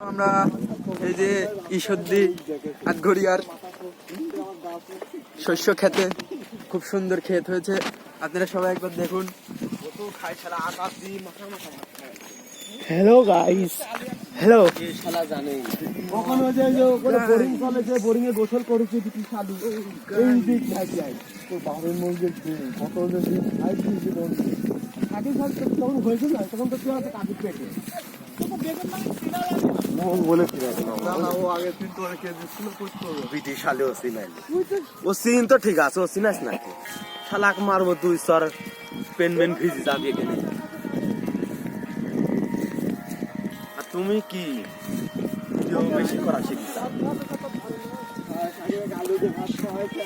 আমরা এই যে ঈশ্বরদী আটঘরিয়ার শস্য খেতে খুব সুন্দর ক্ষেত হয়েছে, আপনারা সবাই একবার দেখুন। Hello guys, hello. কখনো যে বোরিং কলেজে বোরিং এ গোসল করেছে দুটি শালি এই দিক যায় তো বাবার মধ্যে কত দিন খাই দিয়েছে কাটি খাই তখন হয়েছে না, তখন তো তুই আছে কাটি পেটে বলে ও আগে দিন তো অনেক ছিল বিটি শালে ও সিনাই ও সিন তো ঠিক আছে, ও সিনাস না শালাক মারবো তুই সর পেন মেন ভিজি যাবি এখানে। আর তুমি কি বেশি করা শিখিস? আলু যে ভাত খাওয়া হয়েছে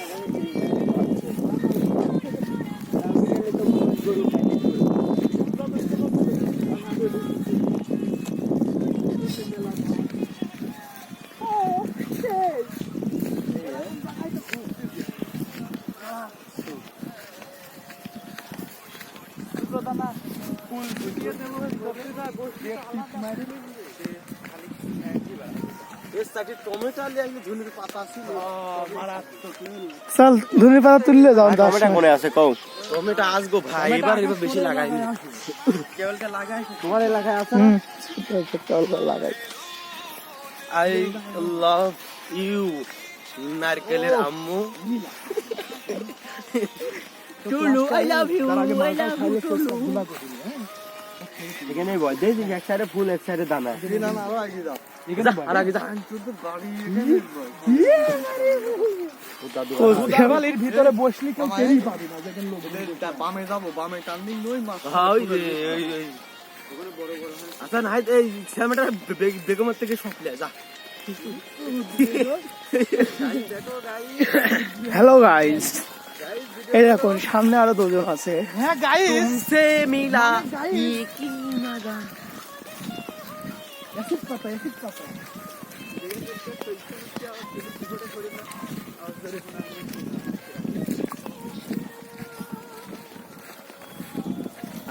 চল ধনে পাতা তুললে যাও। টমেটো মনে আছে কও? টমেটো আসবো ভাই, এবার বেশি লাগাইনি, কেবলটা লাগাই তোমার এলাকায় আছে না? লাগাই। আই লাভ ইউ নারকেলের আম্মু। Tulu I love you I love you Tulu. এখানে বল দেই যে এক সাইডে ফুল এক সাইডে দানা। না না আরো আগে যাও, আর আগে যা। দেওয়ালের ভিতরে বসলি কেউ টেরই পাবি না, যেখানে লোক বামে যাবো, বামে টার্নিং নই মাছ। হ্যাঁ ওই যে আচ্ছা না এই স্যামেটা বেগমের থেকে সপলে যা। হ্যালো গাইস, এই দেখুন সামনে আরো দুজন আছে। হ্যাঁ গাইস, সে মিলা কি মজা। এসিড পাতা এসিড পাতা।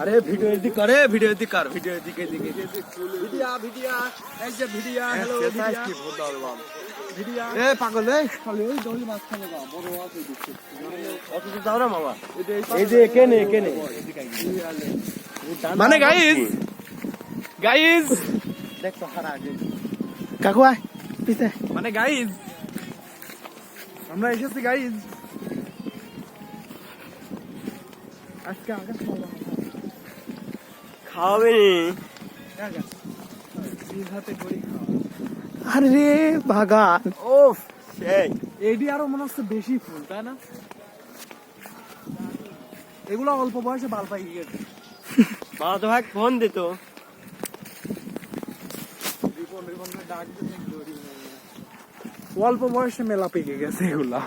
আরে ভিডিও এডিট করে, ভিডিও এডিট কর, ভিডিও এডিট এদিকে ভিডিয়া এই যে ভিডিয়া, হ্যালো ভিডিয়া কি ভূত দাও বাবা। ভিডিয়া এ পাগল এই খালি ওই দড়ি মাছ খানে গা বড় আছে দেখছি অত তো দাও না মামা। এই যে কেনে কেনে মানে গাইস দেখ তো হারা আগে কাকু আয় পিছে। মানে গাইজ আমরা এসেছি গাইজ, আজকে আগে খাওয়াবে নি। হাতে করি আরে বাগান, ওফ সেই এইডি আরো মনে হচ্ছে বেশি ফুল, তাই না? এগুলো অল্প বয়সে বাল পাই গিয়েছে। বাবা তো ভাই ফোন দিত। অল্প বয়সে মেলা পেকে গেছে এগুলা।